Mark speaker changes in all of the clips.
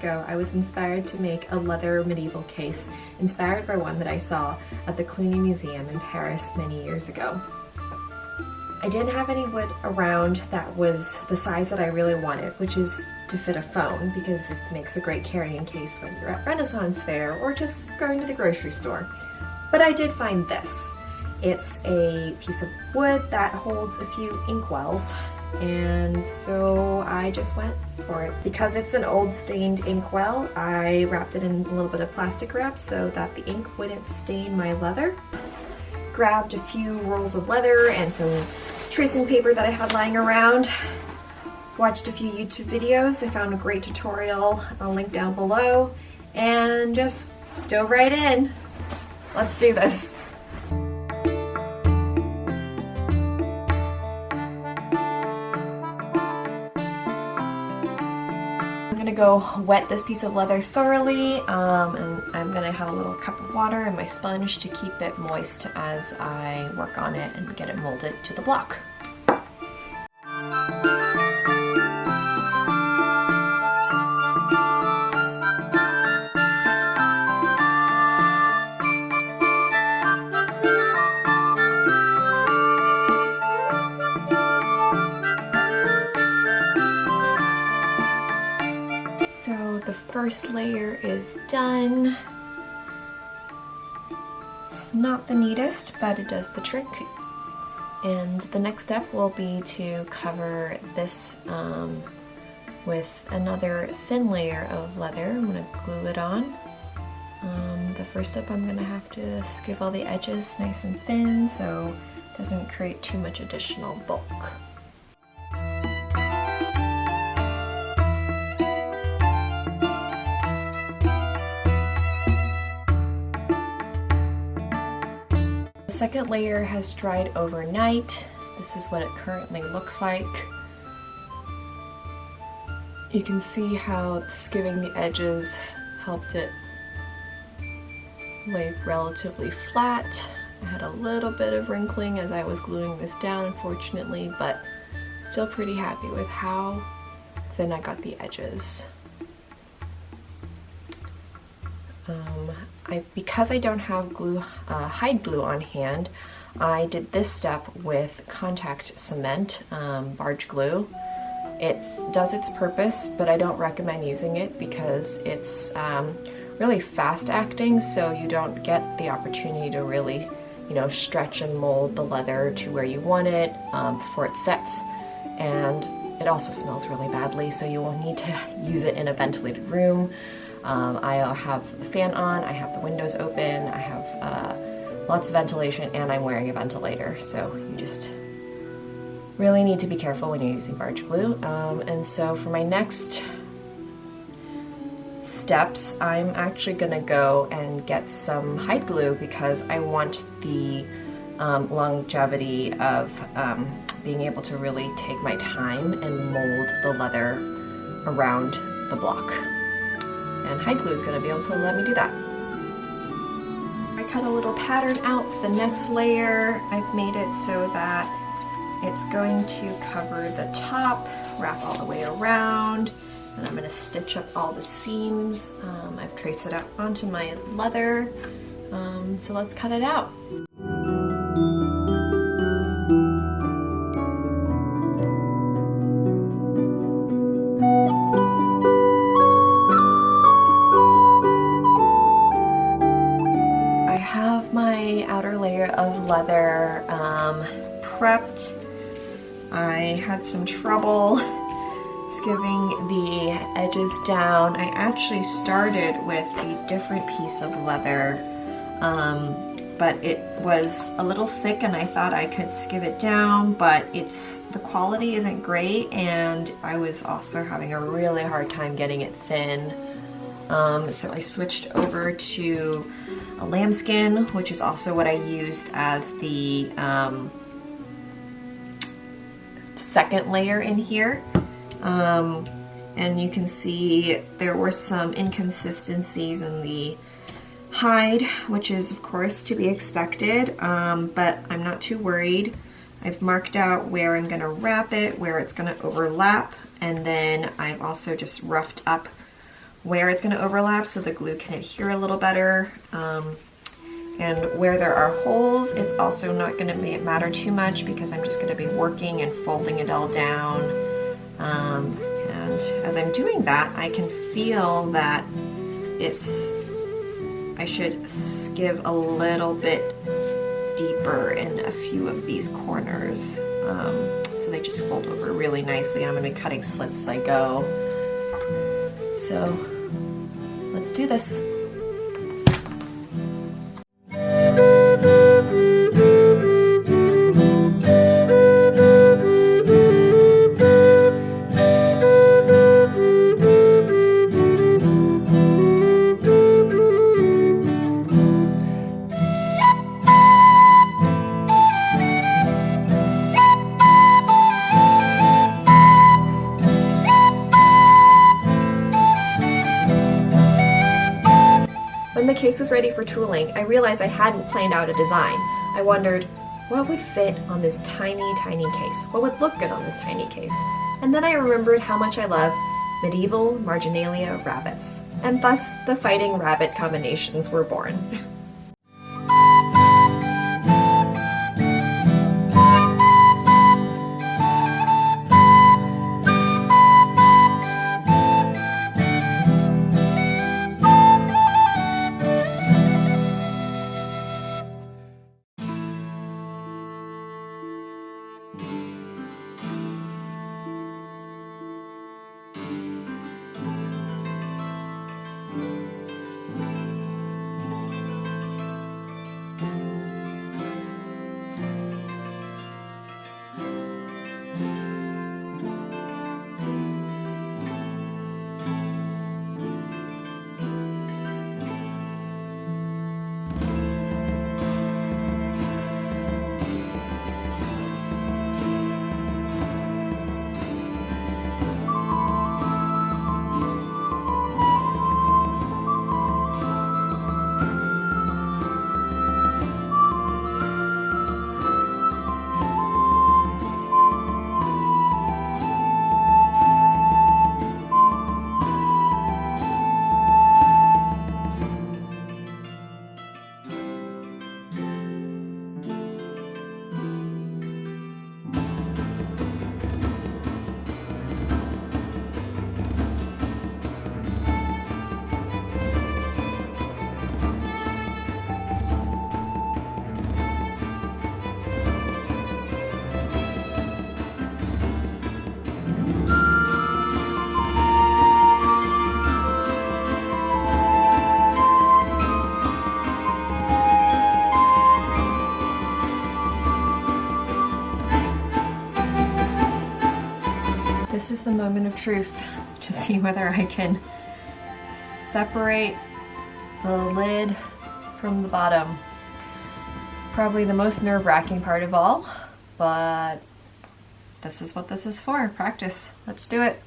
Speaker 1: ago, I was inspired to make a leather medieval case inspired by one that I saw at the Cluny Museum in Paris many years ago. I didn't have any wood around that was the size that I really wanted, which is to fit a phone, because it makes a great carrying case when you're at Renaissance Fair or just going to the grocery store. But I did find this. It's a piece of wood that holds a few inkwells, and so I just went for it. Because it's an old stained inkwell, I wrapped it in a little bit of plastic wrap so that the ink wouldn't stain my leather. Grabbed a few rolls of leather and some tracing paper that I had lying around. Watched a few YouTube videos. I found a great tutorial, I'll link down below, and just dove right in. Let's do this. I'm gonna go wet this piece of leather thoroughly, and I'm gonna have a little cup of water and my sponge to keep it moist as I work on it and get it molded to the block. The first layer is done. It's not the neatest, but it does the trick. And the next step will be to cover this with another thin layer of leather. I'm going to glue it on. The first step, I'm going to have to skive all the edges nice and thin so it doesn't create too much additional bulk. The second layer has dried overnight. This is what it currently looks like. You can see how skiving the edges helped it lay relatively flat. I had a little bit of wrinkling as I was gluing this down, unfortunately, but still pretty happy with how thin I got the edges. Because I don't have hide glue on hand, I did this step with contact cement, barge glue. It does its purpose, but I don't recommend using it because it's really fast acting, so you don't get the opportunity to really, stretch and mold the leather to where you want it before it sets. And it also smells really badly, so you will need to use it in a ventilated room. I have the fan on, I have the windows open, I have lots of ventilation, and I'm wearing a ventilator, so you just really need to be careful when you're using barge glue. And so for my next steps, I'm actually going to go and get some hide glue because I want the longevity of being able to really take my time and mold the leather around the block. And hide glue is going to be able to let me do that. I cut a little pattern out for the next layer. I've made it so that it's going to cover the top, wrap all the way around, and I'm going to stitch up all the seams. I've traced it out onto my leather, so let's cut it out. Outer layer of leather prepped. I had some trouble skiving the edges down. I actually started with a different piece of leather, but it was a little thick and I thought I could skive it down, but the quality isn't great, and I was also having a really hard time getting it thin. So I switched over to a lambskin, which is also what I used as the second layer in here. And you can see there were some inconsistencies in the hide, which is of course to be expected, but I'm not too worried. I've marked out where I'm going to wrap it, where it's going to overlap, and then I've also just roughed up where it's going to overlap so the glue can adhere a little better. And where there are holes, it's also not going to matter too much because I'm just going to be working and folding it all down. And as I'm doing that, I can feel that I should give a little bit deeper in a few of these corners. So they just fold over really nicely. I'm going to be cutting slits as I go. So let's do this. When the case was ready for tooling, I realized I hadn't planned out a design. I wondered, what would fit on this tiny, tiny case? What would look good on this tiny case? And then I remembered how much I love medieval marginalia rabbits. And thus, the fighting rabbit combinations were born. This is the moment of truth to see whether I can separate the lid from the bottom. Probably the most nerve-wracking part of all, but this is what this is for, practice. Let's do it.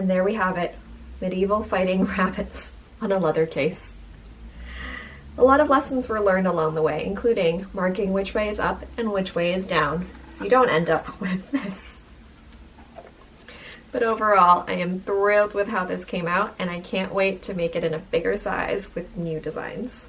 Speaker 1: And there we have it, medieval fighting rabbits on a leather case. A lot of lessons were learned along the way, including marking which way is up and which way is down, so you don't end up with this. But overall, I am thrilled with how this came out, and I can't wait to make it in a bigger size with new designs.